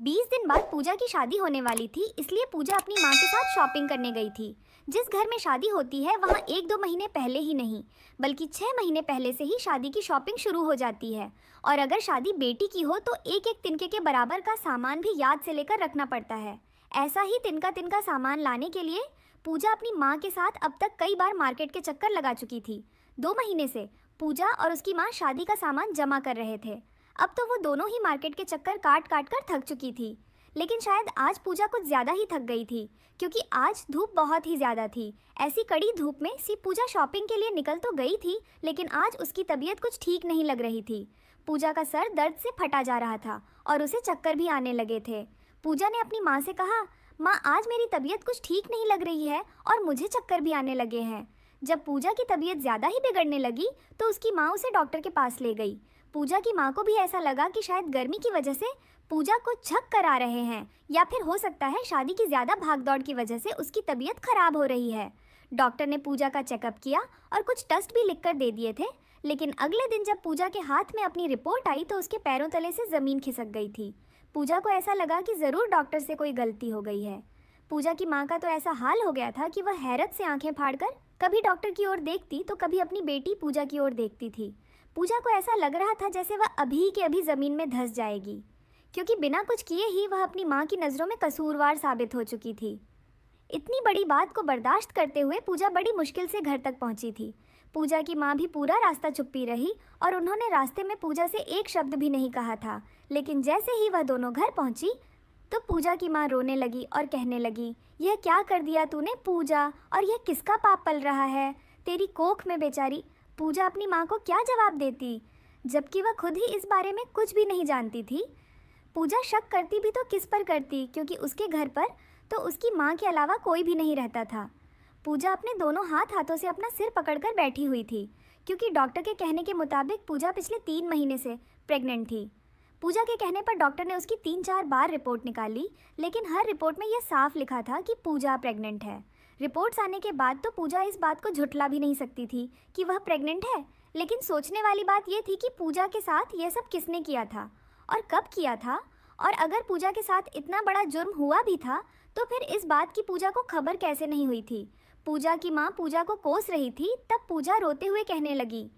20 दिन बाद पूजा की शादी होने वाली थी, इसलिए पूजा अपनी माँ के साथ शॉपिंग करने गई थी। जिस घर में शादी होती है वहाँ 1-2 महीने पहले ही नहीं बल्कि 6 महीने पहले से ही शादी की शॉपिंग शुरू हो जाती है। और अगर शादी बेटी की हो तो एक एक तिनके के बराबर का सामान भी याद से लेकर रखना पड़ता है। ऐसा ही तिनका तिनका सामान लाने के लिए पूजा अपनी माँ के साथ अब तक कई बार मार्केट के चक्कर लगा चुकी थी। 2 महीने से पूजा और उसकी माँ शादी का सामान जमा कर रहे थे। अब तो वो दोनों ही मार्केट के चक्कर काट काट कर थक चुकी थी। लेकिन शायद आज पूजा कुछ ज़्यादा ही थक गई थी, क्योंकि आज धूप बहुत ही ज़्यादा थी। ऐसी कड़ी धूप में सी पूजा शॉपिंग के लिए निकल तो गई थी, लेकिन आज उसकी तबीयत कुछ ठीक नहीं लग रही थी। पूजा का सर दर्द से फटा जा रहा था और उसे चक्कर भी आने लगे थे। पूजा ने अपनी माँ से कहा, माँ आज मेरी तबीयत कुछ ठीक नहीं लग रही है और मुझे चक्कर भी आने लगे हैं। जब पूजा की तबीयत ज़्यादा ही बिगड़ने लगी तो उसकी माँ उसे डॉक्टर के पास ले गई। पूजा की माँ को भी ऐसा लगा कि शायद गर्मी की वजह से पूजा को चक्कर आ रहे हैं, या फिर हो सकता है शादी की ज़्यादा भागदौड़ की वजह से उसकी तबीयत खराब हो रही है। डॉक्टर ने पूजा का चेकअप किया और कुछ टेस्ट भी लिख कर दे दिए थे। लेकिन अगले दिन जब पूजा के हाथ में अपनी रिपोर्ट आई तो उसके पैरों तले से ज़मीन खिसक गई थी। पूजा को ऐसा लगा कि ज़रूर डॉक्टर से कोई गलती हो गई है। पूजा की माँ का तो ऐसा हाल हो गया था कि वह हैरत से आंखें फाड़कर कभी डॉक्टर की ओर देखती तो कभी अपनी बेटी पूजा की ओर देखती थी। पूजा को ऐसा लग रहा था जैसे वह अभी के अभी ज़मीन में धंस जाएगी, क्योंकि बिना कुछ किए ही वह अपनी माँ की नज़रों में कसूरवार साबित हो चुकी थी। इतनी बड़ी बात को बर्दाश्त करते हुए पूजा बड़ी मुश्किल से घर तक पहुँची थी। पूजा की माँ भी पूरा रास्ता चुप्पी रही और उन्होंने रास्ते में पूजा से एक शब्द भी नहीं कहा था। लेकिन जैसे ही वह दोनों घर पहुँची तो पूजा की माँ रोने लगी और कहने लगी, यह क्या कर दिया तूने पूजा, और यह किसका पाप पल रहा है तेरी कोख में बेचारी। पूजा अपनी माँ को क्या जवाब देती, जबकि वह खुद ही इस बारे में कुछ भी नहीं जानती थी। पूजा शक करती भी तो किस पर करती, क्योंकि उसके घर पर तो उसकी माँ के अलावा कोई भी नहीं रहता था। पूजा अपने दोनों हाथों से अपना सिर पकड़कर बैठी हुई थी, क्योंकि डॉक्टर के कहने के मुताबिक पूजा पिछले 3 महीने से प्रेग्नेंट थी। पूजा के कहने पर डॉक्टर ने उसकी 3-4 बार रिपोर्ट निकाली, लेकिन हर रिपोर्ट में यह साफ लिखा था कि पूजा प्रेग्नेंट है। रिपोर्ट्स आने के बाद तो पूजा इस बात को झुठला भी नहीं सकती थी कि वह प्रेग्नेंट है। लेकिन सोचने वाली बात यह थी कि पूजा के साथ यह सब किसने किया था और कब किया था, और अगर पूजा के साथ इतना बड़ा जुर्म हुआ भी था तो फिर इस बात की पूजा को खबर कैसे नहीं हुई थी। पूजा की माँ पूजा को कोस रही थी, तब पूजा रोते हुए कहने लगी,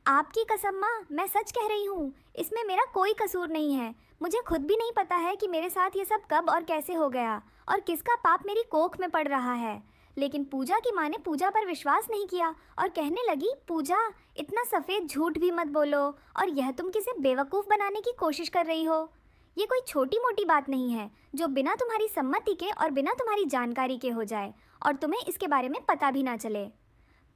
आपकी कसम माँ, मैं सच कह रही हूँ, इसमें मेरा कोई कसूर नहीं है। मुझे खुद भी नहीं पता है कि मेरे साथ ये सब कब और कैसे हो गया और किसका पाप मेरी कोख में पड़ रहा है। लेकिन पूजा की माँ ने पूजा पर विश्वास नहीं किया और कहने लगी, पूजा इतना सफ़ेद झूठ भी मत बोलो, और यह तुम किसे बेवकूफ़ बनाने की कोशिश कर रही हो। ये कोई छोटी मोटी बात नहीं है जो बिना तुम्हारी सम्मति के और बिना तुम्हारी जानकारी के हो जाए और तुम्हें इसके बारे में पता भी ना चले।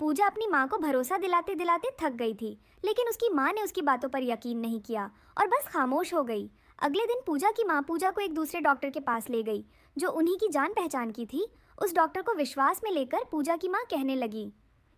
पूजा अपनी माँ को भरोसा दिलाते दिलाते थक गई थी, लेकिन उसकी माँ ने उसकी बातों पर यकीन नहीं किया और बस खामोश हो गई। अगले दिन पूजा की माँ पूजा को एक दूसरे डॉक्टर के पास ले गई, जो उन्हीं की जान पहचान की थी। उस डॉक्टर को विश्वास में लेकर पूजा की माँ कहने लगी,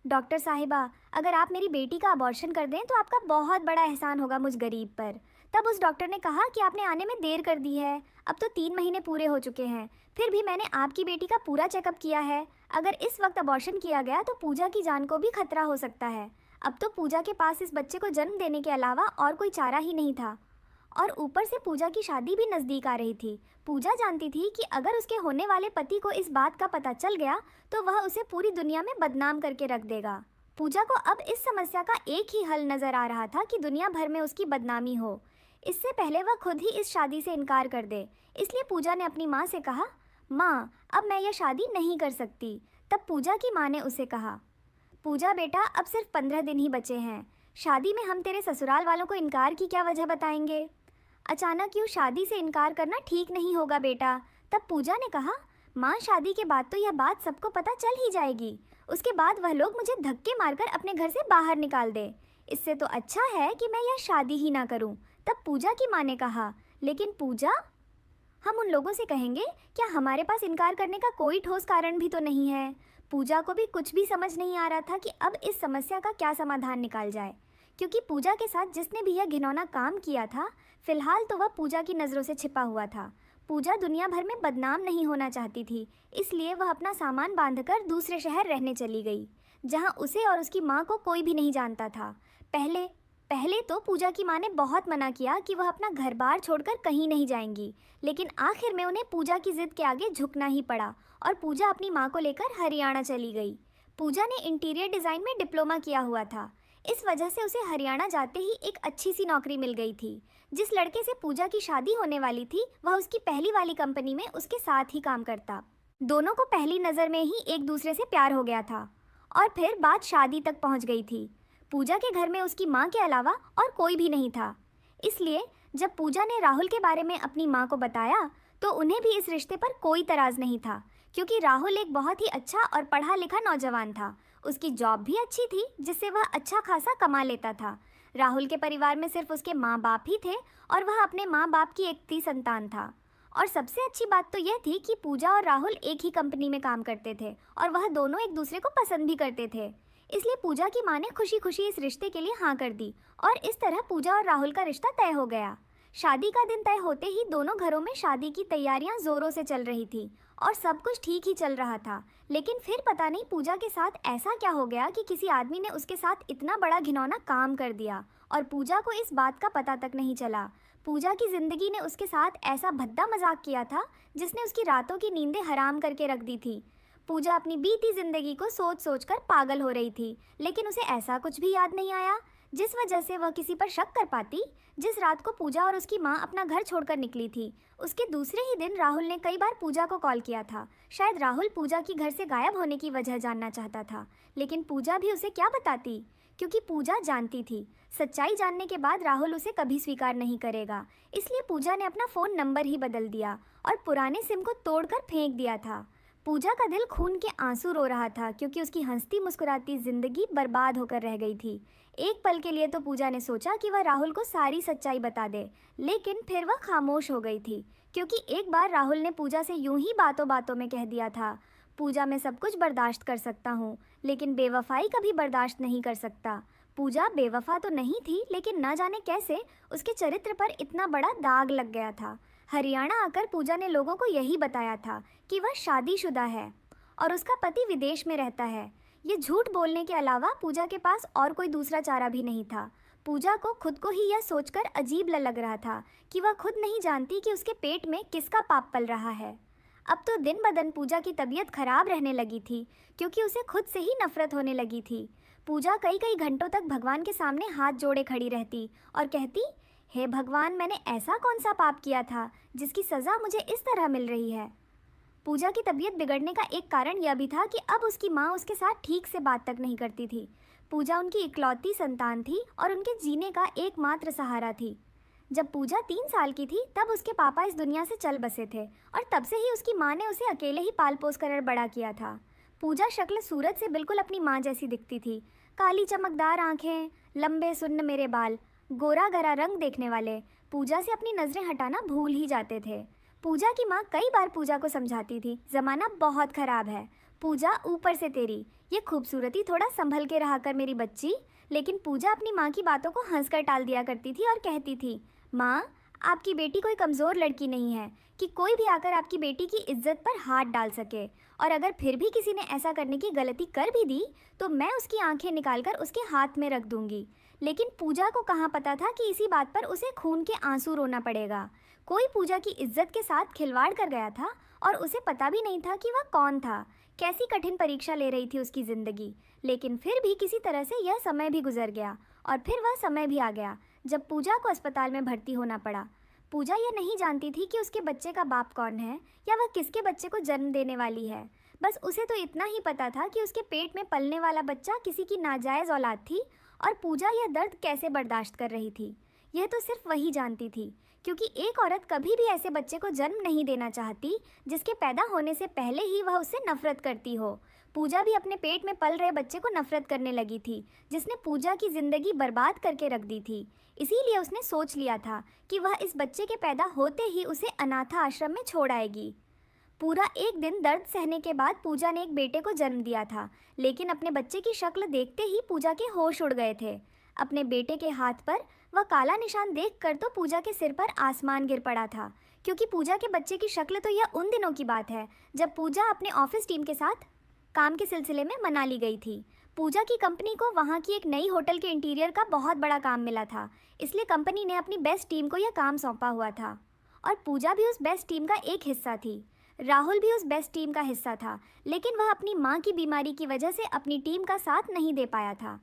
डॉक्टर साहिबा, अगर आप मेरी बेटी का अबॉर्शन कर दें तो आपका बहुत बड़ा एहसान होगा मुझ गरीब पर। तब उस डॉक्टर ने कहा कि आपने आने में देर कर दी है, अब तो 3 महीने पूरे हो चुके हैं, फिर भी मैंने आपकी बेटी का पूरा चेकअप किया है। अगर इस वक्त अबॉर्शन किया गया तो पूजा की जान को भी खतरा हो सकता है। अब तो पूजा के पास इस बच्चे को जन्म देने के अलावा और कोई चारा ही नहीं था, और ऊपर से पूजा की शादी भी नज़दीक आ रही थी। पूजा जानती थी कि अगर उसके होने वाले पति को इस बात का पता चल गया तो वह उसे पूरी दुनिया में बदनाम करके रख देगा। पूजा को अब इस समस्या का एक ही हल नज़र आ रहा था कि दुनिया भर में उसकी बदनामी हो, इससे पहले वह खुद ही इस शादी से इनकार कर दे। इसलिए पूजा ने अपनी माँ से कहा, माँ अब मैं यह शादी नहीं कर सकती। तब पूजा की माँ ने उसे कहा, पूजा बेटा, अब सिर्फ 15 दिन ही बचे हैं, शादी में हम तेरे ससुराल वालों को इनकार की क्या वजह बताएंगे। अचानक यूँ शादी से इनकार करना ठीक नहीं होगा बेटा। तब पूजा ने कहा, माँ शादी के बाद तो यह बात सबको पता चल ही जाएगी, उसके बाद वह लोग मुझे धक्के मारकर अपने घर से बाहर निकाल दे। इससे तो अच्छा है कि मैं यह शादी ही ना करूँ। तब पूजा की माँ ने कहा, लेकिन पूजा, हम उन लोगों से कहेंगे, क्या हमारे पास इनकार करने का कोई ठोस कारण भी तो नहीं है। पूजा को भी कुछ भी समझ नहीं आ रहा था कि अब इस समस्या का क्या समाधान निकाल जाए, क्योंकि पूजा के साथ जिसने भी यह घिनौना काम किया था, फिलहाल तो वह पूजा की नज़रों से छिपा हुआ था। पूजा दुनिया भर में बदनाम नहीं होना चाहती थी, इसलिए वह अपना सामान बांधकर दूसरे शहर रहने चली गई, जहां उसे और उसकी माँ को कोई भी नहीं जानता था। पहले पहले तो पूजा की माँ ने बहुत मना किया कि वह अपना घर बार छोड़कर कहीं नहीं जाएंगी, लेकिन आखिर में उन्हें पूजा की जिद के आगे झुकना ही पड़ा और पूजा अपनी माँ को लेकर हरियाणा चली गई। पूजा ने इंटीरियर डिज़ाइन में डिप्लोमा किया हुआ था, इस वजह से उसे हरियाणा जाते ही एक अच्छी सी नौकरी मिल गई थी। जिस लड़के से पूजा की शादी होने वाली थी वह उसकी पहली वाली कंपनी में उसके साथ ही काम करता। दोनों को पहली नज़र में ही एक दूसरे से प्यार हो गया था और फिर बात शादी तक पहुंच गई थी। पूजा के घर में उसकी माँ के अलावा और कोई भी नहीं था, इसलिए जब पूजा ने राहुल के बारे में अपनी माँ को बताया तो उन्हें भी इस रिश्ते पर कोई तराज नहीं था, क्योंकि राहुल एक बहुत ही अच्छा और पढ़ा लिखा नौजवान था। उसकी जॉब भी अच्छी थी जिससे वह अच्छा खासा कमा लेता था। राहुल के परिवार में सिर्फ उसके माँ बाप ही थे और वह अपने माँ बाप की एकती संतान था। और सबसे अच्छी बात तो यह थी कि पूजा और राहुल एक ही कंपनी में काम करते थे और वह दोनों एक दूसरे को पसंद भी करते थे। इसलिए पूजा की माँ ने खुशी खुशी इस रिश्ते के लिए हाँ कर दी और इस तरह पूजा और राहुल का रिश्ता तय हो गया। शादी का दिन तय होते ही दोनों घरों में शादी की तैयारियां जोरों से चल रही थी और सब कुछ ठीक ही चल रहा था। लेकिन फिर पता नहीं पूजा के साथ ऐसा क्या हो गया कि किसी आदमी ने उसके साथ इतना बड़ा घिनौना काम कर दिया और पूजा को इस बात का पता तक नहीं चला। पूजा की जिंदगी ने उसके साथ ऐसा भद्दा मजाक किया था जिसने उसकी रातों की नींदें हराम करके रख दी थी। पूजा अपनी बीती जिंदगी को सोच सोच कर पागल हो रही थी, लेकिन उसे ऐसा कुछ भी याद नहीं आया जिस वजह से वह किसी पर शक कर पाती। जिस रात को पूजा और उसकी माँ अपना घर छोड़कर निकली थी, उसके दूसरे ही दिन राहुल ने कई बार पूजा को कॉल किया था। शायद राहुल पूजा की घर से गायब होने की वजह जानना चाहता था, लेकिन पूजा भी उसे क्या बताती, क्योंकि पूजा जानती थी सच्चाई जानने के बाद राहुल उसे कभी स्वीकार नहीं करेगा। इसलिए पूजा ने अपना फ़ोन नंबर ही बदल दिया और पुराने सिम को तोड़कर फेंक दिया था। पूजा का दिल खून के आंसू रो रहा था, क्योंकि उसकी हंसती मुस्कुराती जिंदगी बर्बाद होकर रह गई थी। एक पल के लिए तो पूजा ने सोचा कि वह राहुल को सारी सच्चाई बता दे, लेकिन फिर वह खामोश हो गई थी, क्योंकि एक बार राहुल ने पूजा से यूं ही बातों बातों में कह दिया था, पूजा मैं सब कुछ बर्दाश्त कर सकता हूँ लेकिन बेवफाई कभी बर्दाश्त नहीं कर सकता। पूजा बेवफा तो नहीं थी, लेकिन न जाने कैसे उसके चरित्र पर इतना बड़ा दाग लग गया था। हरियाणा आकर पूजा ने लोगों को यही बताया था कि वह शादीशुदा है और उसका पति विदेश में रहता है। ये झूठ बोलने के अलावा पूजा के पास और कोई दूसरा चारा भी नहीं था। पूजा को खुद को ही यह सोचकर अजीब लग रहा था कि वह खुद नहीं जानती कि उसके पेट में किसका पाप पल रहा है। अब तो दिन ब दिन पूजा की तबीयत खराब रहने लगी थी, क्योंकि उसे खुद से ही नफरत होने लगी थी। पूजा कई कई घंटों तक भगवान के सामने हाथ जोड़े खड़ी रहती और कहती, हे भगवान, मैंने ऐसा कौन सा पाप किया था जिसकी सज़ा मुझे इस तरह मिल रही है। पूजा की तबीयत बिगड़ने का एक कारण यह भी था कि अब उसकी माँ उसके साथ ठीक से बात तक नहीं करती थी। पूजा उनकी इकलौती संतान थी और उनके जीने का एकमात्र सहारा थी। जब पूजा 3 साल की थी तब उसके पापा इस दुनिया से चल बसे थे और तब से ही उसकी माँ ने उसे अकेले ही पाल पोस कर बड़ा किया था। पूजा शक्ल सूरत से बिल्कुल अपनी माँ जैसी दिखती थी। काली चमकदार आंखें, लंबे सुन्न मेरे बाल, गोरा गरा रंग देखने वाले पूजा से अपनी नज़रें हटाना भूल ही जाते थे। पूजा की माँ कई बार पूजा को समझाती थी, ज़माना बहुत ख़राब है पूजा, ऊपर से तेरी ये खूबसूरती थोड़ा संभल के रहा कर मेरी बच्ची। लेकिन पूजा अपनी माँ की बातों को हंसकर टाल दिया करती थी और कहती थी, माँ, आपकी बेटी कोई कमज़ोर लड़की नहीं है कि कोई भी आकर आपकी बेटी की इज्जत पर हाथ डाल सके, और अगर फिर भी किसी ने ऐसा करने की गलती कर भी दी तो मैं उसकी आंखें निकालकर उसके हाथ में रख दूंगी। लेकिन पूजा को कहाँ पता था कि इसी बात पर उसे खून के आंसू रोना पड़ेगा। कोई पूजा की इज्जत के साथ खिलवाड़ कर गया था और उसे पता भी नहीं था कि वह कौन था। कैसी कठिन परीक्षा ले रही थी उसकी ज़िंदगी। लेकिन फिर भी किसी तरह से यह समय भी गुजर गया और फिर वह समय भी आ गया जब पूजा को अस्पताल में भर्ती होना पड़ा। पूजा यह नहीं जानती थी कि उसके बच्चे का बाप कौन है या वह किसके बच्चे को जन्म देने वाली है। बस उसे तो इतना ही पता था कि उसके पेट में पलने वाला बच्चा किसी की नाजायज़ औलाद थी और पूजा यह दर्द कैसे बर्दाश्त कर रही थी, यह तो सिर्फ वही जानती थी, क्योंकि एक औरत कभी भी ऐसे बच्चे को जन्म नहीं देना चाहती जिसके पैदा होने से पहले ही वह उससे नफरत करती हो। पूजा भी अपने पेट में पल रहे बच्चे को नफरत करने लगी थी, जिसने पूजा की ज़िंदगी बर्बाद करके रख दी थी। इसीलिए उसने सोच लिया था कि वह इस बच्चे के पैदा होते ही उसे अनाथा आश्रम में छोड़ आएगी। पूरा एक दिन दर्द सहने के बाद पूजा ने एक बेटे को जन्म दिया था, लेकिन अपने बच्चे की शक्ल देखते ही पूजा के होश उड़ गए थे। अपने बेटे के हाथ पर वह काला निशान देखकर तो पूजा के सिर पर आसमान गिर पड़ा था, क्योंकि पूजा के बच्चे की शक्ल तो यह उन दिनों की बात है जब पूजा अपने ऑफिस टीम के साथ काम के सिलसिले में मनाली गई थी। पूजा की कंपनी को वहाँ की एक नई होटल के इंटीरियर का बहुत बड़ा काम मिला था, इसलिए कंपनी ने अपनी बेस्ट टीम को यह काम सौंपा हुआ था। और पूजा भी उस बेस्ट टीम का एक हिस्सा थी। राहुल भी उस बेस्ट टीम का हिस्सा था, लेकिन वह अपनी माँ की बीमारी की वजह से अपनी टीम का साथ नहीं दे पाया था।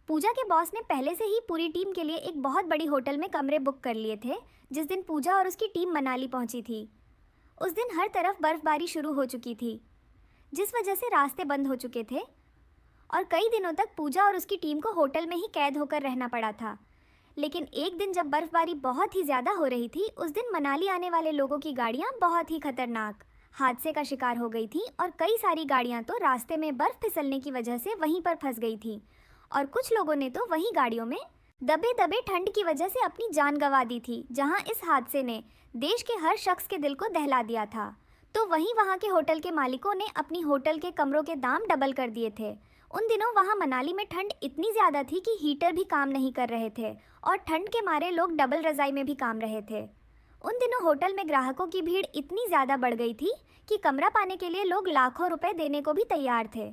पूजा के बॉस ने पहले से ही पूरी टीम के लिए एक बहुत बड़ी होटल में कमरे बुक कर लिए थे जिस दिन पूजा और उसकी टीम मनाली पहुंची थी। उस दिन हर तरफ बर्फबारी शुरू हो चुकी थी, जिस वजह से रास्ते बंद हो चुके थे और कई दिनों तक पूजा और उसकी टीम को होटल में ही कैद होकर रहना पड़ा था। लेकिन एक दिन जब बर्फबारी बहुत ही ज़्यादा हो रही थी, उस दिन मनाली आने वाले लोगों की गाड़ियाँ बहुत ही खतरनाक हादसे का शिकार हो गई थी और कई सारी गाड़ियाँ तो रास्ते में बर्फ़ फिसलने की वजह से वहीं पर फंस गई थी और कुछ लोगों ने तो वहीं गाड़ियों में दबे दबे ठंड की वजह से अपनी जान गंवा दी थी, जहां इस हादसे ने देश के हर शख्स के दिल को दहला दिया था। तो वहीं वहां के होटल के मालिकों ने अपनी होटल के कमरों के दाम डबल कर दिए थे। उन दिनों वहां मनाली में ठंड इतनी ज़्यादा थी कि हीटर भी काम नहीं कर रहे थे और ठंड के मारे लोग डबल रज़ाई में भी काम रहे थे। उन दिनों होटल में ग्राहकों की भीड़ इतनी ज़्यादा बढ़ गई थी कि कमरा पाने के लिए लोग लाखों रुपए देने को भी तैयार थे।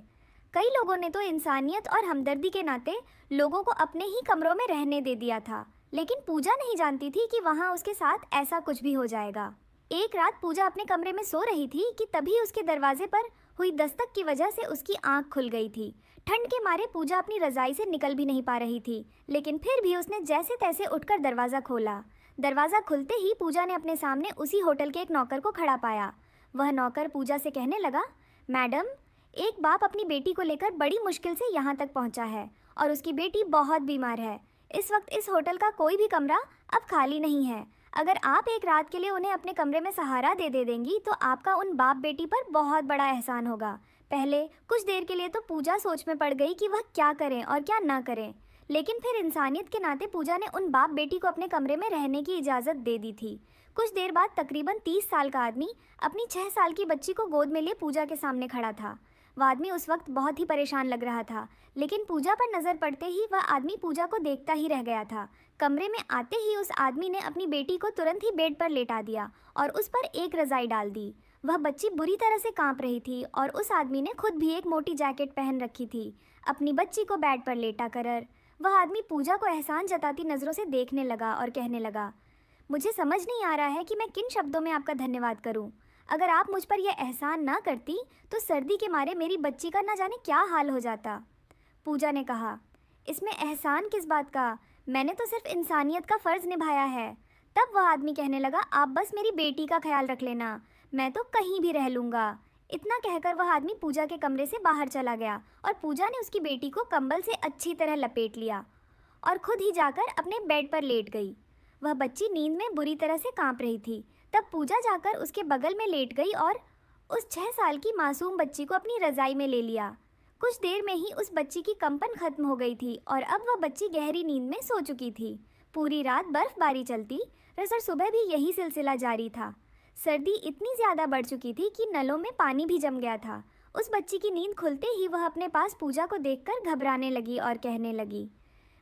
कई लोगों ने तो इंसानियत और हमदर्दी के नाते लोगों को अपने ही कमरों में रहने दे दिया था, लेकिन पूजा नहीं जानती थी कि वहाँ उसके साथ ऐसा कुछ भी हो जाएगा। एक रात पूजा अपने कमरे में सो रही थी कि तभी उसके दरवाजे पर हुई दस्तक की वजह से उसकी आंख खुल गई थी। ठंड के मारे पूजा अपनी रजाई से निकल भी नहीं पा रही थी, लेकिन फिर भी उसने जैसे तैसे उठकर दरवाज़ा खोला। दरवाज़ा खुलते ही पूजा ने अपने सामने उसी होटल के एक नौकर को खड़ा पाया। वह नौकर पूजा से कहने लगा, मैडम, एक बाप अपनी बेटी को लेकर बड़ी मुश्किल से यहाँ तक पहुँचा है और उसकी बेटी बहुत बीमार है। इस वक्त इस होटल का कोई भी कमरा अब खाली नहीं है। अगर आप एक रात के लिए उन्हें अपने कमरे में सहारा दे देंगी तो आपका उन बाप बेटी पर बहुत बड़ा एहसान होगा। पहले कुछ देर के लिए तो पूजा सोच में पड़ गई कि वह क्या करें और क्या ना करें, लेकिन फिर इंसानियत के नाते पूजा ने उन बाप बेटी को अपने कमरे में रहने की इजाज़त दे दी थी। कुछ देर बाद तकरीबन 30 साल का आदमी अपनी 6 साल की बच्ची को गोद में लिए पूजा के सामने खड़ा था। वह आदमी उस वक्त बहुत ही परेशान लग रहा था, लेकिन पूजा पर नज़र पड़ते ही वह आदमी पूजा को देखता ही रह गया था। कमरे में आते ही उस आदमी ने अपनी बेटी को तुरंत ही बेड पर लेटा दिया और उस पर एक रज़ाई डाल दी। वह बच्ची बुरी तरह से कांप रही थी और उस आदमी ने खुद भी एक मोटी जैकेट पहन रखी थी। अपनी बच्ची को बेड पर लेटा कर वह आदमी पूजा को एहसान जताती नज़रों से देखने लगा और कहने लगा, मुझे समझ नहीं आ रहा है कि मैं किन शब्दों में आपका धन्यवाद करूं। अगर आप मुझ पर यह एहसान ना करती तो सर्दी के मारे मेरी बच्ची का ना जाने क्या हाल हो जाता। पूजा ने कहा, इसमें एहसान किस बात का, मैंने तो सिर्फ इंसानियत का फ़र्ज़ निभाया है। तब वह आदमी कहने लगा, आप बस मेरी बेटी का ख्याल रख लेना, मैं तो कहीं भी रह लूँगा। इतना कहकर वह आदमी पूजा के कमरे से बाहर चला गया और पूजा ने उसकी बेटी को कंबल से अच्छी तरह लपेट लिया और खुद ही जाकर अपने बेड पर लेट गई। वह बच्ची नींद में बुरी तरह से कांप रही थी। तब पूजा जाकर उसके बगल में लेट गई और उस 6 साल की मासूम बच्ची को अपनी रज़ाई में ले लिया। कुछ देर में ही उस बच्ची की कंपन खत्म हो गई थी और अब वह बच्ची गहरी नींद में सो चुकी थी। पूरी रात बर्फबारी चलती रही, सुबह भी यही सिलसिला जारी था। सर्दी इतनी ज़्यादा बढ़ चुकी थी कि नलों में पानी भी जम गया था। उस बच्ची की नींद खुलते ही वह अपने पास पूजा को देखकर घबराने लगी और कहने लगी,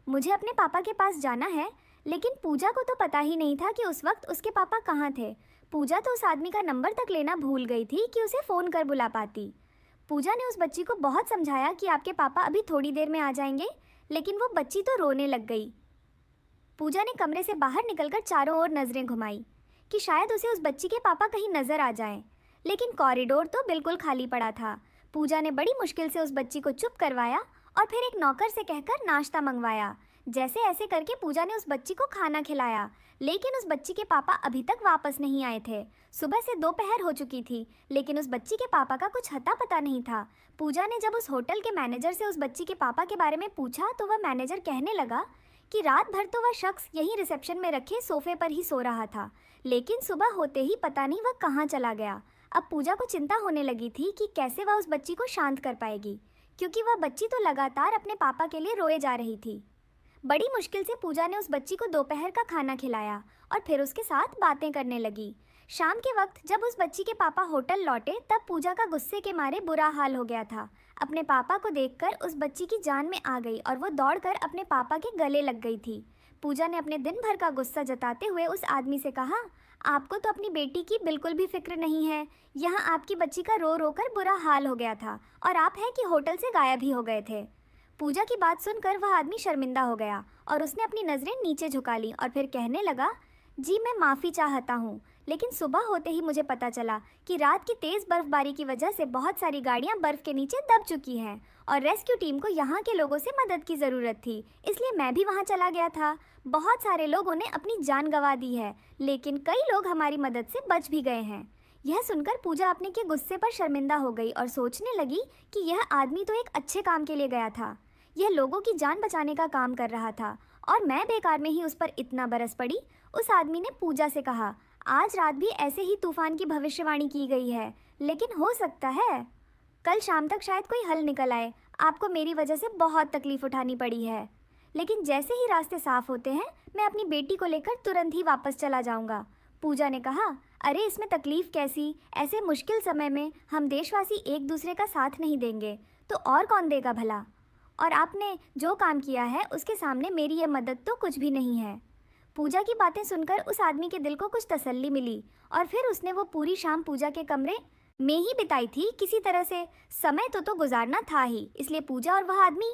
मुझे अपने पापा के पास जाना है। लेकिन पूजा को तो पता ही नहीं था कि उस वक्त उसके पापा कहाँ थे। पूजा तो उस आदमी का नंबर तक लेना भूल गई थी कि उसे फ़ोन कर बुला पाती। पूजा ने उस बच्ची को बहुत समझाया कि आपके पापा अभी थोड़ी देर में आ जाएंगे, लेकिन वो बच्ची तो रोने लग गई। पूजा ने कमरे से बाहर निकलकर चारों ओर नज़रें घुमाई कि शायद उसे उस बच्ची के पापा कहीं नज़र आ जाएं, लेकिन कॉरिडोर तो बिल्कुल खाली पड़ा था। पूजा ने बड़ी मुश्किल से उस बच्ची को चुप करवाया और फिर एक नौकर से कहकर नाश्ता मंगवाया। जैसे ऐसे करके पूजा ने उस बच्ची को खाना खिलाया, लेकिन उस बच्ची के पापा अभी तक वापस नहीं आए थे। सुबह से दोपहर हो चुकी थी, लेकिन उस बच्ची के पापा का कुछ अता पता नहीं था। पूजा ने जब उस होटल के मैनेजर से उस बच्ची के पापा के बारे में पूछा तो वह मैनेजर कहने लगा कि रात भर तो वह शख्स यहीं रिसेप्शन में रखे सोफे पर ही सो रहा था, लेकिन सुबह होते ही पता नहीं वह कहाँ चला गया। अब पूजा को चिंता होने लगी थी कि कैसे वह उस बच्ची को शांत कर पाएगी, क्योंकि वह बच्ची तो लगातार अपने पापा के लिए रोए जा रही थी। बड़ी मुश्किल से पूजा ने उस बच्ची को दोपहर का खाना खिलाया और फिर उसके साथ बातें करने लगी। शाम के वक्त जब उस बच्ची के पापा होटल लौटे तब पूजा का गुस्से के मारे बुरा हाल हो गया था। अपने पापा को देखकर उस बच्ची की जान में आ गई और वो दौड़कर अपने पापा के गले लग गई थी। पूजा ने अपने दिन भर का गुस्सा जताते हुए उस आदमी से कहा, आपको तो अपनी बेटी की बिल्कुल भी फिक्र नहीं है। यहाँ आपकी बच्ची का रो रो कर बुरा हाल हो गया था और आप हैं कि होटल से गायब ही हो गए थे। पूजा की बात सुनकर वह आदमी शर्मिंदा हो गया और उसने अपनी नज़रें नीचे झुका ली और फिर कहने लगा, जी मैं माफ़ी चाहता हूँ, लेकिन सुबह होते ही मुझे पता चला कि रात की तेज़ बर्फबारी की वजह से बहुत सारी गाड़ियाँ बर्फ़ के नीचे दब चुकी हैं और रेस्क्यू टीम को यहाँ के लोगों से मदद की ज़रूरत थी, इसलिए मैं भी वहाँ चला गया था। बहुत सारे लोगों ने अपनी जान गंवा दी है, लेकिन कई लोग हमारी मदद से बच भी गए हैं। यह सुनकर पूजा अपने के गुस्से पर शर्मिंदा हो गई और सोचने लगी कि यह आदमी तो एक अच्छे काम के लिए गया था, यह लोगों की जान बचाने का काम कर रहा था और मैं बेकार में ही उस पर इतना बरस पड़ी। उस आदमी ने पूजा से कहा, आज रात भी ऐसे ही तूफान की भविष्यवाणी की गई है, लेकिन हो सकता है कल शाम तक शायद कोई हल निकल आए। आपको मेरी वजह से बहुत तकलीफ उठानी पड़ी है, लेकिन जैसे ही रास्ते साफ होते हैं मैं अपनी बेटी को लेकर तुरंत ही वापस चला जाऊंगा। पूजा ने कहा, अरे इसमें तकलीफ कैसी, ऐसे मुश्किल समय में हम देशवासी एक दूसरे का साथ नहीं देंगे तो और कौन देगा भला, और आपने जो काम किया है उसके सामने मेरी ये मदद तो कुछ भी नहीं है। पूजा की बातें सुनकर उस आदमी के दिल को कुछ तसल्ली मिली और फिर उसने वो पूरी शाम पूजा के कमरे में ही बिताई थी। किसी तरह से समय तो गुजारना था ही, इसलिए पूजा और वह आदमी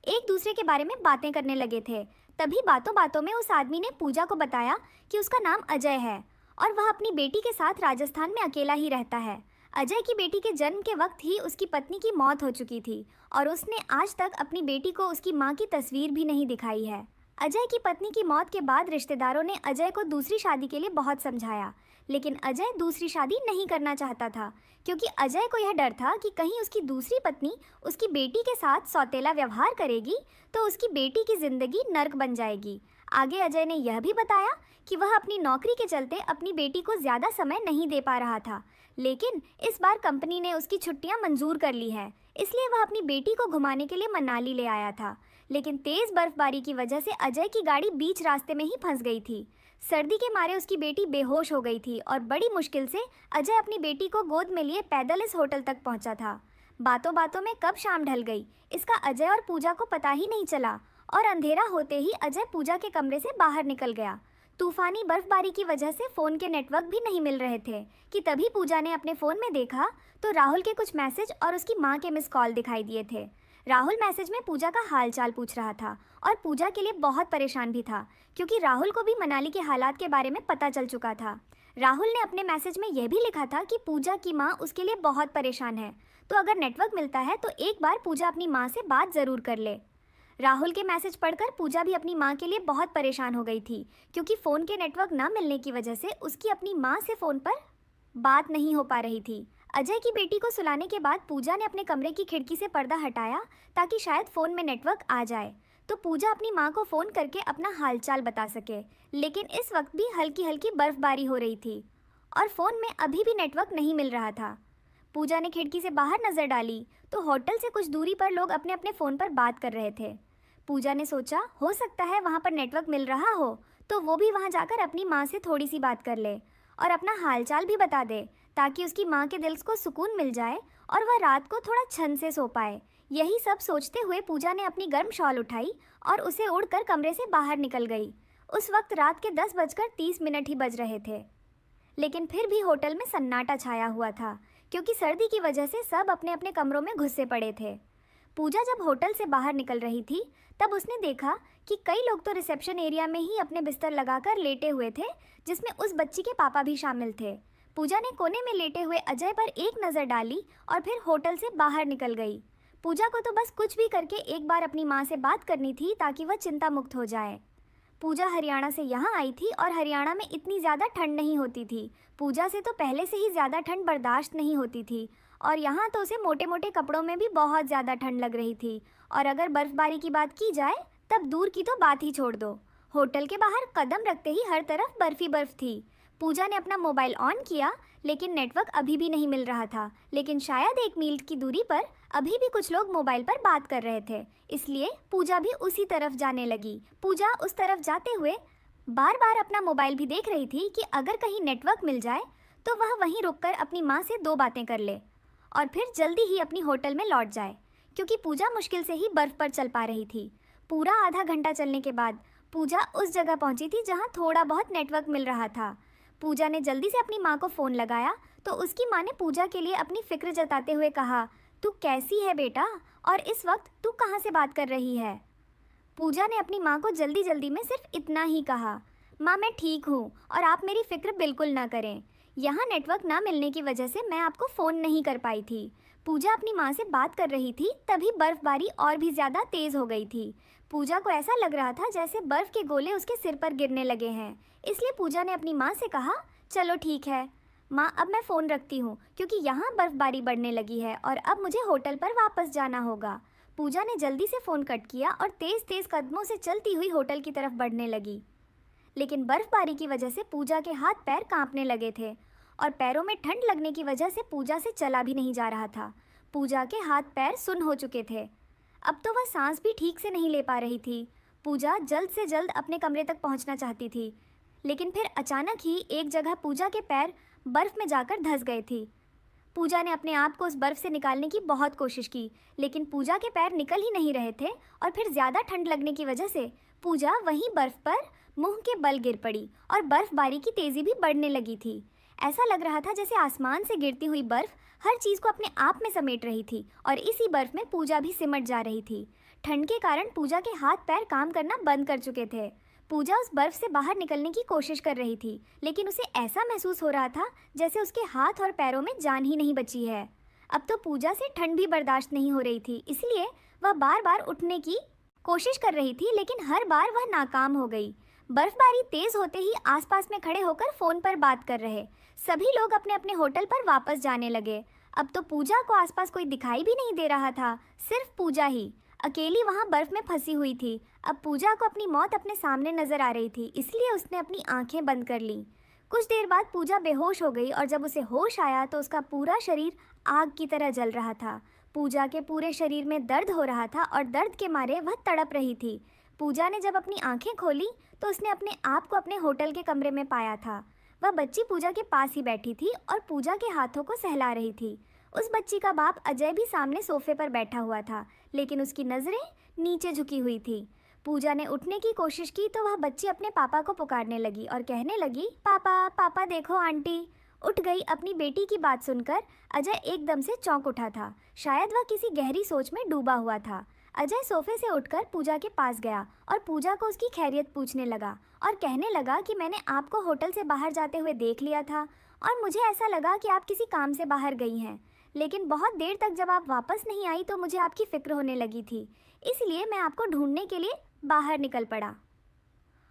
एक दूसरे के बारे में बातें करने लगे थे। तभी बातों बातों में उस आदमी ने पूजा को बताया कि उसका नाम अजय है और वह अपनी बेटी के साथ राजस्थान में अकेला ही रहता है। अजय की बेटी के जन्म के वक्त ही उसकी पत्नी की मौत हो चुकी थी और उसने आज तक अपनी बेटी को उसकी माँ की तस्वीर भी नहीं दिखाई है। अजय की पत्नी की मौत के बाद रिश्तेदारों ने अजय को दूसरी शादी के लिए बहुत समझाया, लेकिन अजय दूसरी शादी नहीं करना चाहता था क्योंकि अजय को यह डर था कि कहीं उसकी दूसरी पत्नी उसकी बेटी के साथ सौतेला व्यवहार करेगी तो उसकी बेटी की जिंदगी नर्क बन जाएगी। आगे अजय ने यह भी बताया कि वह अपनी नौकरी के चलते अपनी बेटी को ज़्यादा समय नहीं दे पा रहा था, लेकिन इस बार कंपनी ने उसकी छुट्टियां मंजूर कर ली है, इसलिए वह अपनी बेटी को घुमाने के लिए मनाली ले आया था। लेकिन तेज़ बर्फबारी की वजह से अजय की गाड़ी बीच रास्ते में ही फंस गई थी। सर्दी के मारे उसकी बेटी बेहोश हो गई थी और बड़ी मुश्किल से अजय अपनी बेटी को गोद में लिए पैदल इस होटल तक पहुंचा था। बातों बातों में कब शाम ढल गई इसका अजय और पूजा को पता ही नहीं चला और अंधेरा होते ही अजय पूजा के कमरे से बाहर निकल गया। तूफानी बर्फबारी की वजह से फ़ोन के नेटवर्क भी नहीं मिल रहे थे कि तभी पूजा ने अपने फ़ोन में देखा तो राहुल के कुछ मैसेज और उसकी माँ के मिस कॉल दिखाई दिए थे। राहुल मैसेज में पूजा का हाल चाल पूछ रहा था और पूजा के लिए बहुत परेशान भी था क्योंकि राहुल को भी मनाली के हालात के बारे में पता चल चुका था। राहुल ने अपने मैसेज में यह भी लिखा था कि पूजा की माँ उसके लिए बहुत परेशान है, तो अगर नेटवर्क मिलता है तो एक बार पूजा अपनी माँ से बात ज़रूर कर ले। राहुल के मैसेज पढ़कर पूजा भी अपनी माँ के लिए बहुत परेशान हो गई थी क्योंकि फ़ोन के नेटवर्क न मिलने की वजह से उसकी अपनी माँ से फ़ोन पर बात नहीं हो पा रही थी। अजय की बेटी को सुलाने के बाद पूजा ने अपने कमरे की खिड़की से पर्दा हटाया ताकि शायद फ़ोन में नेटवर्क आ जाए तो पूजा अपनी माँ को फ़ोन करके अपना हालचाल बता सके, लेकिन इस वक्त भी हल्की हल्की बर्फबारी हो रही थी और फ़ोन में अभी भी नेटवर्क नहीं मिल रहा था। पूजा ने खिड़की से बाहर नज़र डाली तो होटल से कुछ दूरी पर लोग अपने अपने फ़ोन पर बात कर रहे थे। पूजा ने सोचा हो सकता है वहाँ पर नेटवर्क मिल रहा हो तो वो भी वहाँ जाकर अपनी माँ से थोड़ी सी बात कर ले और अपना हालचाल भी बता दे ताकि उसकी माँ के दिल को सुकून मिल जाए और वह रात को थोड़ा छन से सो पाए। यही सब सोचते हुए पूजा ने अपनी गर्म शॉल उठाई और उसे उड़कर कमरे से बाहर निकल गई। उस वक्त रात के 10:30 ही बज रहे थे, लेकिन फिर भी होटल में सन्नाटा छाया हुआ था क्योंकि सर्दी की वजह से सब अपने अपने कमरों में घुसे पड़े थे। पूजा जब होटल से बाहर निकल रही थी तब उसने देखा कि कई लोग तो रिसेप्शन एरिया में ही अपने बिस्तर लगाकर लेटे हुए थे, जिसमें उस बच्ची के पापा भी शामिल थे। पूजा ने कोने में लेटे हुए अजय पर एक नज़र डाली और फिर होटल से बाहर निकल गई। पूजा को तो बस कुछ भी करके एक बार अपनी माँ से बात करनी थी ताकि वह चिंता मुक्त हो जाए। पूजा हरियाणा से यहाँ आई थी और हरियाणा में इतनी ज़्यादा ठंड नहीं होती थी। पूजा से तो पहले से ही ज़्यादा ठंड बर्दाश्त नहीं होती थी और यहाँ तो उसे मोटे मोटे कपड़ों में भी बहुत ज़्यादा ठंड लग रही थी। और अगर बर्फ़बारी की बात की जाए तब दूर की तो बात ही छोड़ दो। होटल के बाहर कदम रखते ही हर तरफ बर्फ़ ही बर्फ़ थी। पूजा ने अपना मोबाइल ऑन किया लेकिन नेटवर्क अभी भी नहीं मिल रहा था, लेकिन शायद 1 मील की दूरी पर अभी भी कुछ लोग मोबाइल पर बात कर रहे थे, इसलिए पूजा भी उसी तरफ जाने लगी। पूजा उस तरफ जाते हुए बार बार अपना मोबाइल भी देख रही थी कि अगर कहीं नेटवर्क मिल जाए तो वह वहीं रुककर अपनी माँ से 2 बातें कर ले और फिर जल्दी ही अपनी होटल में लौट जाए, क्योंकि पूजा मुश्किल से ही बर्फ़ पर चल पा रही थी। पूरा आधा घंटा चलने के बाद पूजा उस जगह पहुंची थी जहां थोड़ा बहुत नेटवर्क मिल रहा था। पूजा ने जल्दी से अपनी माँ को फ़ोन लगाया तो उसकी माँ ने पूजा के लिए अपनी फ़िक्र जताते हुए कहा, तू कैसी है बेटा? और इस वक्त तू कहाँ से बात कर रही है? पूजा ने अपनी माँ को जल्दी जल्दी में सिर्फ इतना ही कहा, माँ मैं ठीक हूँ और आप मेरी फिक्र बिल्कुल ना करें। यहाँ नेटवर्क ना मिलने की वजह से मैं आपको फ़ोन नहीं कर पाई थी। पूजा अपनी माँ से बात कर रही थी तभी बर्फबारी और भी ज़्यादा तेज़ हो गई थी। पूजा को ऐसा लग रहा था जैसे बर्फ़ के गोले उसके सिर पर गिरने लगे हैं। इसलिए पूजा ने अपनी माँ से कहा, चलो ठीक है माँ, अब मैं फ़ोन रखती हूँ क्योंकि यहाँ बर्फबारी बढ़ने लगी है और अब मुझे होटल पर वापस जाना होगा। पूजा ने जल्दी से फ़ोन कट किया और तेज़ तेज़ कदमों से चलती हुई होटल की तरफ बढ़ने लगी। लेकिन बर्फबारी की वजह से पूजा के हाथ पैर कांपने लगे थे और पैरों में ठंड लगने की वजह से पूजा से चला भी नहीं जा रहा था। पूजा के हाथ पैर सुन्न हो चुके थे। अब तो वह सांस भी ठीक से नहीं ले पा रही थी। पूजा जल्द से जल्द अपने कमरे तक पहुंचना चाहती थी, लेकिन फिर अचानक ही एक जगह पूजा के पैर बर्फ़ में जाकर धंस गए थे। पूजा ने अपने आप को उस बर्फ़ से निकालने की बहुत कोशिश की, लेकिन पूजा के पैर निकल ही नहीं रहे थे और फिर ज़्यादा ठंड लगने की वजह से पूजा वहीं बर्फ़ पर मुंह के बल गिर पड़ी और बर्फबारी की तेज़ी भी बढ़ने लगी थी। ऐसा लग रहा था जैसे आसमान से गिरती हुई बर्फ़ हर चीज़ को अपने आप में समेट रही थी और इसी बर्फ़ में पूजा भी सिमट जा रही थी। ठंड के कारण पूजा के हाथ पैर काम करना बंद कर चुके थे। पूजा उस बर्फ़ से बाहर निकलने की कोशिश कर रही थी, लेकिन उसे ऐसा महसूस हो रहा था जैसे उसके हाथ और पैरों में जान ही नहीं बची है। अब तो पूजा से ठंड भी बर्दाश्त नहीं हो रही थी, इसलिए वह बार बार उठने की कोशिश कर रही थी, लेकिन हर बार वह नाकाम हो गई। बर्फबारी तेज होते ही आसपास में खड़े होकर फोन पर बात कर रहे सभी लोग अपने अपने होटल पर वापस जाने लगे। अब तो पूजा को आसपास कोई दिखाई भी नहीं दे रहा था, सिर्फ पूजा ही अकेली वहां बर्फ में फंसी हुई थी। अब पूजा को अपनी मौत अपने सामने नजर आ रही थी, इसलिए उसने अपनी आंखें बंद कर लीं। कुछ देर बाद पूजा बेहोश हो गई और जब उसे होश आया तो उसका पूरा शरीर आग की तरह जल रहा था। पूजा के पूरे शरीर में दर्द हो रहा था और दर्द के मारे वह तड़प रही थी। पूजा ने जब अपनी आंखें खोली तो उसने अपने आप को अपने होटल के कमरे में पाया था। वह बच्ची पूजा के पास ही बैठी थी और पूजा के हाथों को सहला रही थी। उस बच्ची का बाप अजय भी सामने सोफे पर बैठा हुआ था, लेकिन उसकी नज़रें नीचे झुकी हुई थी। पूजा ने उठने की कोशिश की तो वह बच्ची अपने पापा को पुकारने लगी और कहने लगी, पापा पापा देखो आंटी। उठ गई। अपनी बेटी की बात सुनकर अजय एकदम से चौंक उठा था, शायद वह किसी गहरी सोच में डूबा हुआ था। अजय सोफे से उठकर पूजा के पास गया और पूजा को उसकी खैरियत पूछने लगा और कहने लगा कि मैंने आपको होटल से बाहर जाते हुए देख लिया था और मुझे ऐसा लगा कि आप किसी काम से बाहर गई हैं, लेकिन बहुत देर तक जब आप वापस नहीं आई तो मुझे आपकी फ़िक्र होने लगी थी, इसलिए मैं आपको ढूंढने के लिए बाहर निकल पड़ा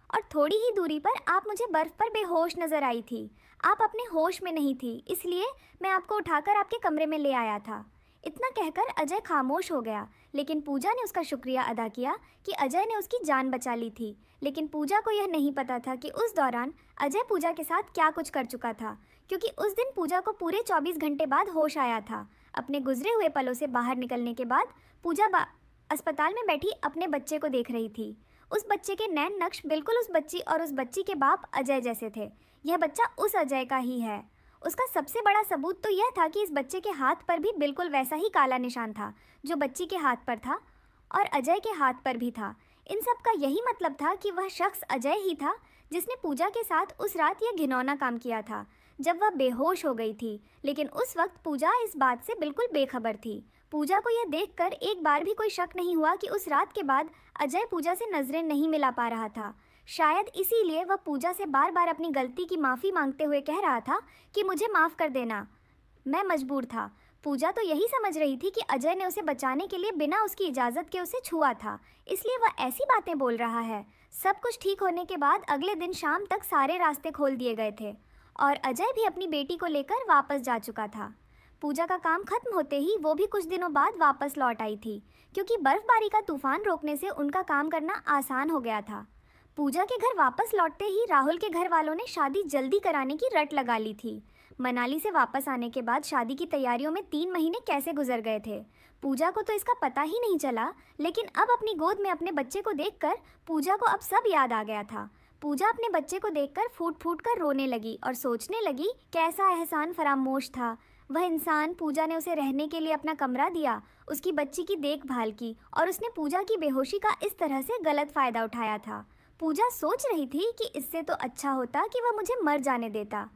और थोड़ी ही दूरी पर आप मुझे बर्फ़ पर बेहोश नज़र आई थी। आप अपने होश में नहीं थी, इसलिए मैं आपको उठाकर आपके कमरे में ले आया था। इतना कहकर अजय खामोश हो गया, लेकिन पूजा ने उसका शुक्रिया अदा किया कि अजय ने उसकी जान बचा ली थी। लेकिन पूजा को यह नहीं पता था कि उस दौरान अजय पूजा के साथ क्या कुछ कर चुका था, क्योंकि उस दिन पूजा को पूरे 24 घंटे बाद होश आया था। अपने गुजरे हुए पलों से बाहर निकलने के बाद पूजा अस्पताल में बैठी अपने बच्चे को देख रही थी। उस बच्चे के नैन नक्श बिल्कुल उस बच्ची और उस बच्ची के बाप अजय जैसे थे। यह बच्चा उस अजय का ही है। उसका सबसे बड़ा सबूत तो यह था कि इस बच्चे के हाथ पर भी बिल्कुल वैसा ही काला निशान था जो बच्ची के हाथ पर था और अजय के हाथ पर भी था। इन सब का यही मतलब था कि वह शख्स अजय ही था जिसने पूजा के साथ उस रात यह घिनौना काम किया था जब वह बेहोश हो गई थी। लेकिन उस वक्त पूजा इस बात से बिल्कुल बेखबर थी। पूजा को यह देखकर एक बार भी कोई शक नहीं हुआ कि उस रात के बाद अजय पूजा से नज़रें नहीं मिला पा रहा था। शायद इसीलिए वह पूजा से बार बार अपनी गलती की माफ़ी मांगते हुए कह रहा था कि मुझे माफ़ कर देना, मैं मजबूर था। पूजा तो यही समझ रही थी कि अजय ने उसे बचाने के लिए बिना उसकी इजाज़त के उसे छुआ था, इसलिए वह ऐसी बातें बोल रहा है। सब कुछ ठीक होने के बाद अगले दिन शाम तक सारे रास्ते खोल दिए गए थे और अजय भी अपनी बेटी को लेकर वापस जा चुका था। पूजा का काम खत्म होते ही वो भी कुछ दिनों बाद वापस लौट आई थी, क्योंकि बर्फबारी का तूफान रोकने से उनका काम करना आसान हो गया था। पूजा के घर वापस लौटते ही राहुल के घर वालों ने शादी जल्दी कराने की रट लगा ली थी। मनाली से वापस आने के बाद शादी की तैयारियों में 3 महीने कैसे गुजर गए थे, पूजा को तो इसका पता ही नहीं चला। लेकिन अब अपनी गोद में अपने बच्चे को देखकर पूजा को अब सब याद आ गया था। पूजा अपने बच्चे को देखकर फूट फूट कर रोने लगी और सोचने लगी कैसा एहसान फरामोश था वह इंसान। पूजा ने उसे रहने के लिए अपना कमरा दिया, उसकी बच्ची की देखभाल की और उसने पूजा की बेहोशी का इस तरह से गलत फ़ायदा उठाया था। पूजा सोच रही थी कि इससे तो अच्छा होता कि वह मुझे मर जाने देता,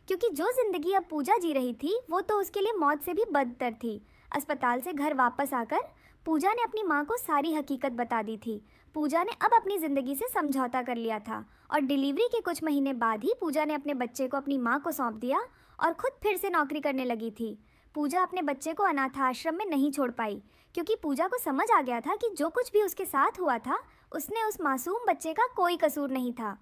क्योंकि जो ज़िंदगी अब पूजा जी रही थी वो तो उसके लिए मौत से भी बदतर थी। अस्पताल से घर वापस आकर पूजा ने अपनी माँ को सारी हकीकत बता दी थी। पूजा ने अब अपनी ज़िंदगी से समझौता कर लिया था और डिलीवरी के कुछ महीने बाद ही पूजा ने अपने बच्चे को अपनी माँ को सौंप दिया और खुद फिर से नौकरी करने लगी थी। पूजा अपने बच्चे को अनाथ आश्रम में नहीं छोड़ पाई, क्योंकि पूजा को समझ आ गया था कि जो कुछ भी उसके साथ हुआ था उसने उस मासूम बच्चे का कोई कसूर नहीं था।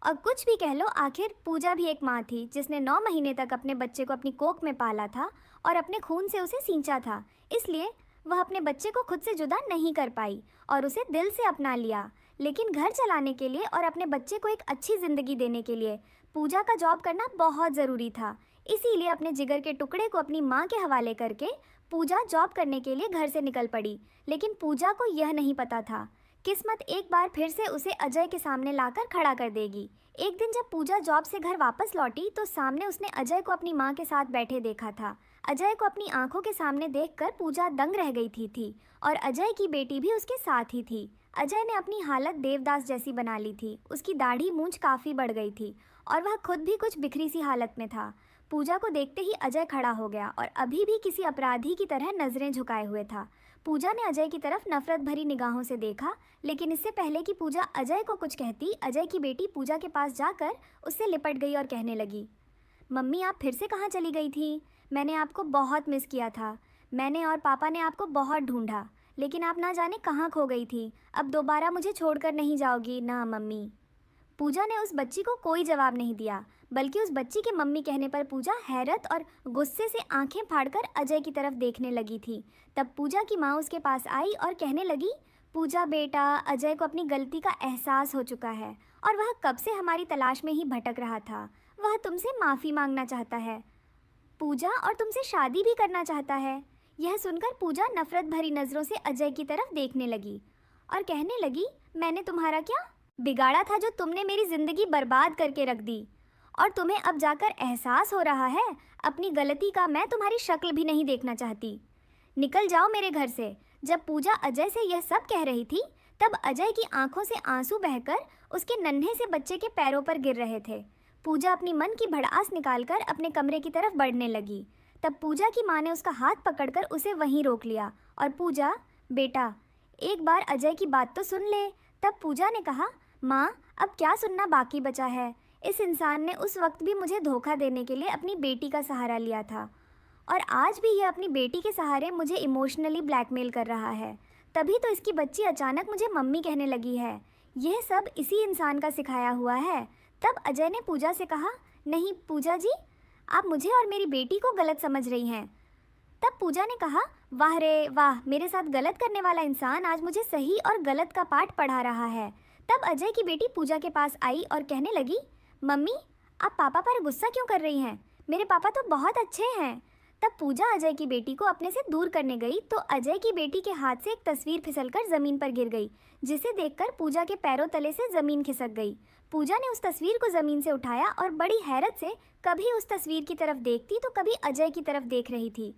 और कुछ भी कह लो, आखिर पूजा भी एक माँ थी जिसने 9 महीने तक अपने बच्चे को अपनी कोख में पाला था और अपने खून से उसे सींचा था। इसलिए वह अपने बच्चे को खुद से जुदा नहीं कर पाई और उसे दिल से अपना लिया। लेकिन घर चलाने के लिए और अपने बच्चे को एक अच्छी ज़िंदगी देने के लिए पूजा का जॉब करना बहुत ज़रूरी था। इसीलिए अपने जिगर के टुकड़े को अपनी माँ के हवाले करके पूजा जॉब करने के लिए घर से निकल पड़ी। लेकिन पूजा को यह नहीं पता था किस्मत एक बार फिर से उसे अजय के सामने लाकर खड़ा कर देगी। एक दिन जब पूजा जॉब से घर वापस लौटी तो सामने उसने अजय को अपनी माँ के साथ बैठे देखा था। अजय को अपनी आंखों के सामने देखकर पूजा दंग रह गई थी और अजय की बेटी भी उसके साथ ही थी। अजय ने अपनी हालत देवदास जैसी बना ली थी। उसकी दाढ़ी मूंछ काफ़ी बढ़ गई थी और वह खुद भी कुछ बिखरी सी हालत में था। पूजा को देखते ही अजय खड़ा हो गया और अभी भी किसी अपराधी की तरह नज़रें झुकाए हुए था। पूजा ने अजय की तरफ नफरत भरी निगाहों से देखा, लेकिन इससे पहले कि पूजा अजय को कुछ कहती, अजय की बेटी पूजा के पास जाकर उससे लिपट गई और कहने लगी, मम्मी आप फिर से कहाँ चली गई थी? मैंने आपको बहुत मिस किया था। मैंने और पापा ने आपको बहुत ढूंढा, लेकिन आप ना जाने कहाँ खो गई थी। अब दोबारा मुझे छोड़कर नहीं जाओगी ना मम्मी? पूजा ने उस बच्ची को कोई जवाब नहीं दिया, बल्कि उस बच्ची के मम्मी कहने पर पूजा हैरत और गुस्से से आंखें फाड़कर अजय की तरफ देखने लगी थी। तब पूजा की माँ उसके पास आई और कहने लगी, पूजा बेटा, अजय को अपनी गलती का एहसास हो चुका है और वह कब से हमारी तलाश में ही भटक रहा था। वह तुमसे माफ़ी मांगना चाहता है पूजा, और तुमसे शादी भी करना चाहता है। यह सुनकर पूजा नफरत भरी नज़रों से अजय की तरफ देखने लगी और कहने लगी, मैंने तुम्हारा क्या बिगाड़ा था जो तुमने मेरी ज़िंदगी बर्बाद करके रख दी, और तुम्हें अब जाकर एहसास हो रहा है अपनी गलती का। मैं तुम्हारी शक्ल भी नहीं देखना चाहती, निकल जाओ मेरे घर से। जब पूजा अजय से यह सब कह रही थी तब अजय की आंखों से आंसू बहकर उसके नन्हे से बच्चे के पैरों पर गिर रहे थे। पूजा अपनी मन की भड़ास निकालकर अपने कमरे की तरफ बढ़ने लगी। तब पूजा की माँ ने उसका हाथ पकड़कर उसे वहीं रोक लिया और पूजा बेटा, एक बार अजय की बात तो सुन ले। तब पूजा ने कहा, माँ अब क्या सुनना बाकी बचा है? इस इंसान ने उस वक्त भी मुझे धोखा देने के लिए अपनी बेटी का सहारा लिया था और आज भी यह अपनी बेटी के सहारे मुझे इमोशनली ब्लैकमेल कर रहा है। तभी तो इसकी बच्ची अचानक मुझे मम्मी कहने लगी है। यह सब इसी इंसान का सिखाया हुआ है। तब अजय ने पूजा से कहा, नहीं पूजा जी, आप मुझे और मेरी बेटी को गलत समझ रही हैं। तब पूजा ने कहा, वाह रे वाह, मेरे साथ गलत करने वाला इंसान आज मुझे सही और गलत का पाठ पढ़ा रहा है। तब अजय की बेटी पूजा के पास आई और कहने लगी, मम्मी आप पापा पर गुस्सा क्यों कर रही हैं? मेरे पापा तो बहुत अच्छे हैं। तब पूजा अजय की बेटी को अपने से दूर करने गई तो अजय की बेटी के हाथ से एक तस्वीर फिसलकर ज़मीन पर गिर गई, जिसे देखकर पूजा के पैरों तले से ज़मीन खिसक गई। पूजा ने उस तस्वीर को ज़मीन से उठाया और बड़ी हैरत से कभी उस तस्वीर की तरफ देखती तो कभी अजय की तरफ देख रही थी।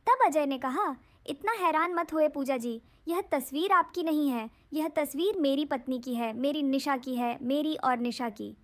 तब अजय ने कहा, इतना हैरान मत हुए पूजा जी, यह तस्वीर आपकी नहीं है, यह तस्वीर मेरी पत्नी की है, मेरी निशा की है, मेरी और निशा की।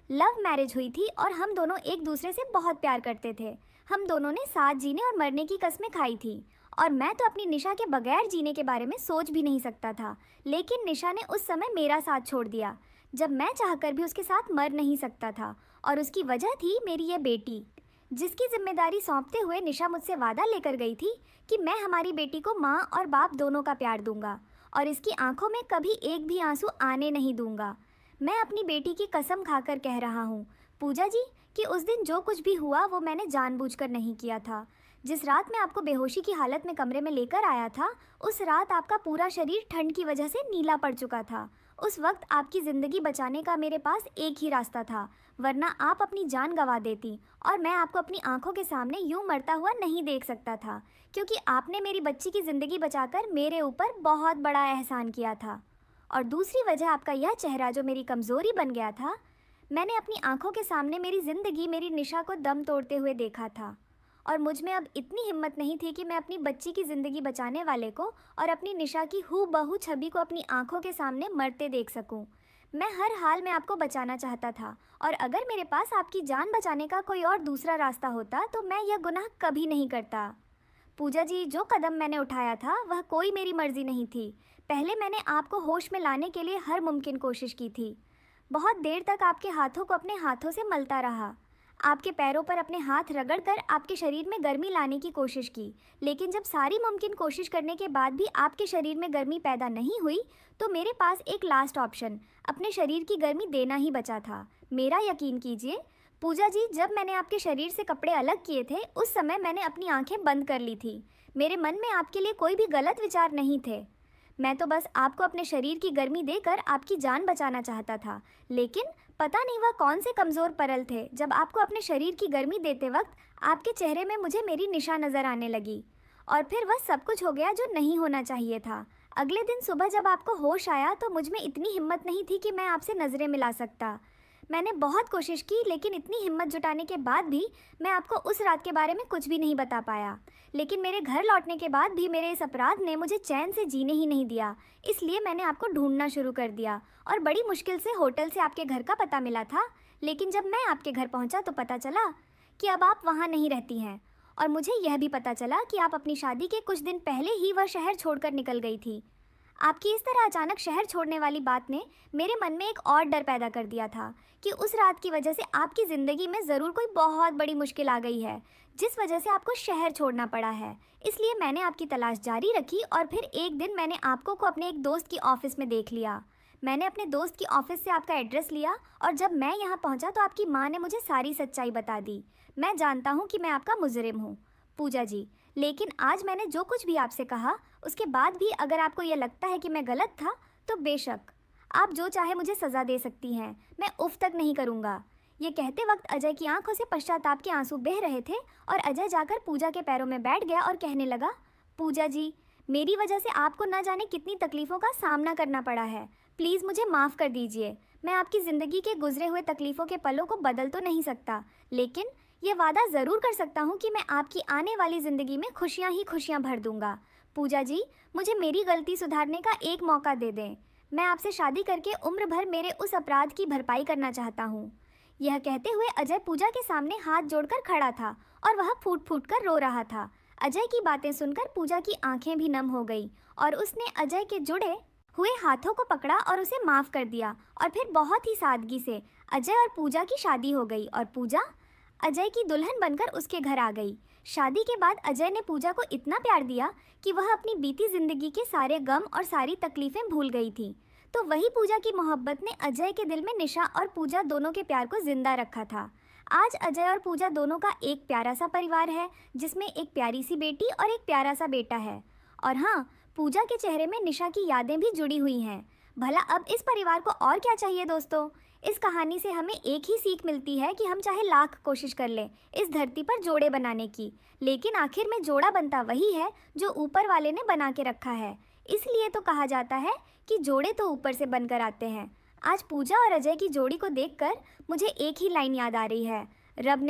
लव मैरिज हुई थी और हम दोनों एक दूसरे से बहुत प्यार करते थे। हम दोनों ने साथ जीने और मरने की कस्में खाई थी और मैं तो अपनी निशा के बगैर जीने के बारे में सोच भी नहीं सकता था। लेकिन निशा ने उस समय मेरा साथ छोड़ दिया जब मैं चाहकर भी उसके साथ मर नहीं सकता था, और उसकी वजह थी मेरी ये बेटी, जिसकी जिम्मेदारी सौंपते हुए निशा मुझसे वादा लेकर गई थी कि मैं हमारी बेटी को माँ और बाप दोनों का प्यार दूंगा और इसकी आंखों में कभी एक भी आंसू आने नहीं दूंगा। मैं अपनी बेटी की कसम खाकर कह रहा हूँ पूजा जी कि उस दिन जो कुछ भी हुआ वो मैंने जानबूझकर नहीं किया था। जिस रात मैं आपको बेहोशी की हालत में कमरे में लेकर आया था, उस रात आपका पूरा शरीर ठंड की वजह से नीला पड़ चुका था। उस वक्त आपकी ज़िंदगी बचाने का मेरे पास एक ही रास्ता था, वरना आप अपनी जान गंवा देती और मैं आपको अपनी आंखों के सामने यूं मरता हुआ नहीं देख सकता था, क्योंकि आपने मेरी बच्ची की ज़िंदगी बचाकर मेरे ऊपर बहुत बड़ा एहसान किया था। और दूसरी वजह आपका यह चेहरा जो मेरी कमज़ोरी बन गया था। मैंने अपनी आंखों के सामने मेरी ज़िंदगी, मेरी निशा को दम तोड़ते हुए देखा था और मुझ में अब इतनी हिम्मत नहीं थी कि मैं अपनी बच्ची की ज़िंदगी बचाने वाले को और अपनी निशा की हूबहू छवि को अपनी आंखों के सामने मरते देख सकूं। मैं हर हाल में आपको बचाना चाहता था और अगर मेरे पास आपकी जान बचाने का कोई और दूसरा रास्ता होता तो मैं यह गुनाह कभी नहीं करता। पूजा जी, जो कदम मैंने उठाया था वह कोई मेरी मर्जी नहीं थी। पहले मैंने आपको होश में लाने के लिए हर मुमकिन कोशिश की थी। बहुत देर तक आपके हाथों को अपने हाथों से मलता रहा, आपके पैरों पर अपने हाथ रगड़कर आपके शरीर में गर्मी लाने की कोशिश की। लेकिन जब सारी मुमकिन कोशिश करने के बाद भी आपके शरीर में गर्मी पैदा नहीं हुई तो मेरे पास एक लास्ट ऑप्शन, अपने शरीर की गर्मी देना ही बचा था। मेरा यकीन कीजिए पूजा जी, जब मैंने आपके शरीर से कपड़े अलग किए थे उस समय मैंने अपनी आंखें बंद कर ली थी। मेरे मन में आपके लिए कोई भी गलत विचार नहीं थे। मैं तो बस आपको अपने शरीर की गर्मी देकर आपकी जान बचाना चाहता था। लेकिन पता नहीं वह कौन से कमज़ोर परल थे, जब आपको अपने शरीर की गर्मी देते वक्त आपके चेहरे में मुझे मेरी निशा नज़र आने लगी और फिर वह सब कुछ हो गया जो नहीं होना चाहिए था। अगले दिन सुबह जब आपको होश आया तो मुझ में इतनी हिम्मत नहीं थी कि मैं आपसे नज़रें मिला सकता। मैंने बहुत कोशिश की लेकिन इतनी हिम्मत जुटाने के बाद भी मैं आपको उस रात के बारे में कुछ भी नहीं बता पाया। लेकिन मेरे घर लौटने के बाद भी मेरे इस अपराध ने मुझे चैन से जीने ही नहीं दिया, इसलिए मैंने आपको ढूंढना शुरू कर दिया और बड़ी मुश्किल से होटल से आपके घर का पता मिला था। लेकिन जब मैं आपके घर पहुंचा तो पता चला कि अब आप वहां नहीं रहती हैं और मुझे यह भी पता चला कि आप अपनी शादी के कुछ दिन पहले ही वह शहर छोड़कर निकल गई थी। आपकी इस तरह अचानक शहर छोड़ने वाली बात ने मेरे मन में एक और डर पैदा कर दिया था कि उस रात की वजह से आपकी ज़िंदगी में ज़रूर कोई बहुत बड़ी मुश्किल आ गई है जिस वजह से आपको शहर छोड़ना पड़ा है। इसलिए मैंने आपकी तलाश जारी रखी और फिर एक दिन मैंने आपको अपने एक दोस्त की ऑफ़िस में देख लिया। मैंने अपने दोस्त की ऑफ़िस से आपका एड्रेस लिया और जब मैं यहाँ पहुँचा तो आपकी माँ ने मुझे सारी सच्चाई बता दी। मैं जानता हूँ कि मैं आपका मुजरिम हूँ पूजा जी, लेकिन आज मैंने जो कुछ भी आपसे कहा उसके बाद भी अगर आपको यह लगता है कि मैं गलत था तो बेशक आप जो चाहे मुझे सज़ा दे सकती हैं, मैं उफ तक नहीं करूँगा। ये कहते वक्त अजय की आंखों से पश्चाताप के आंसू बह रहे थे और अजय जाकर पूजा के पैरों में बैठ गया और कहने लगा, पूजा जी, मेरी वजह से आपको न जाने कितनी तकलीफ़ों का सामना करना पड़ा है। प्लीज़ मुझे माफ़ कर दीजिए। मैं आपकी ज़िंदगी के गुजरे हुए तकलीफ़ों के पलों को बदल तो नहीं सकता, लेकिन ये वादा ज़रूर कर सकता हूँ कि मैं आपकी आने वाली ज़िंदगी में खुशियाँ ही खुशियाँ भर दूँगा। पूजा जी, मुझे मेरी गलती सुधारने का एक मौका दे दें। मैं आपसे शादी करके उम्र भर मेरे उस अपराध की भरपाई करना चाहता हूँ। यह कहते हुए अजय पूजा के सामने हाथ जोड़कर खड़ा था और वह फूट फूट कर रो रहा था। अजय की बातें सुनकर पूजा की आंखें भी नम हो गई और उसने अजय के जुड़े हुए हाथों को पकड़ा और उसे माफ़ कर दिया और फिर बहुत ही सादगी से अजय और पूजा की शादी हो गई और पूजा अजय की दुल्हन बनकर उसके घर आ गई। शादी के बाद अजय ने पूजा को इतना प्यार दिया कि वह अपनी बीती ज़िंदगी के सारे गम और सारी तकलीफ़ें भूल गई थी। तो वही पूजा की मोहब्बत ने अजय के दिल में निशा और पूजा दोनों के प्यार को जिंदा रखा था। आज अजय और पूजा दोनों का एक प्यारा सा परिवार है जिसमें एक प्यारी सी बेटी और एक प्यारा सा बेटा है। और हाँ, पूजा के चेहरे में निशा की यादें भी जुड़ी हुई हैं। भला अब इस परिवार को और क्या चाहिए दोस्तों। इस कहानी से हमें एक ही सीख मिलती है कि हम चाहे लाख कोशिश कर लें इस धरती पर जोड़े बनाने की, लेकिन आखिर में जोड़ा बनता वही है जो ऊपर वाले ने बना के रखा है। इसलिए तो कहा जाता है कि जोड़े तो ऊपर से बनकर आते हैं। आज पूजा और अजय की जोड़ी को देखकर मुझे एक ही लाइन याद आ रही है, रब ने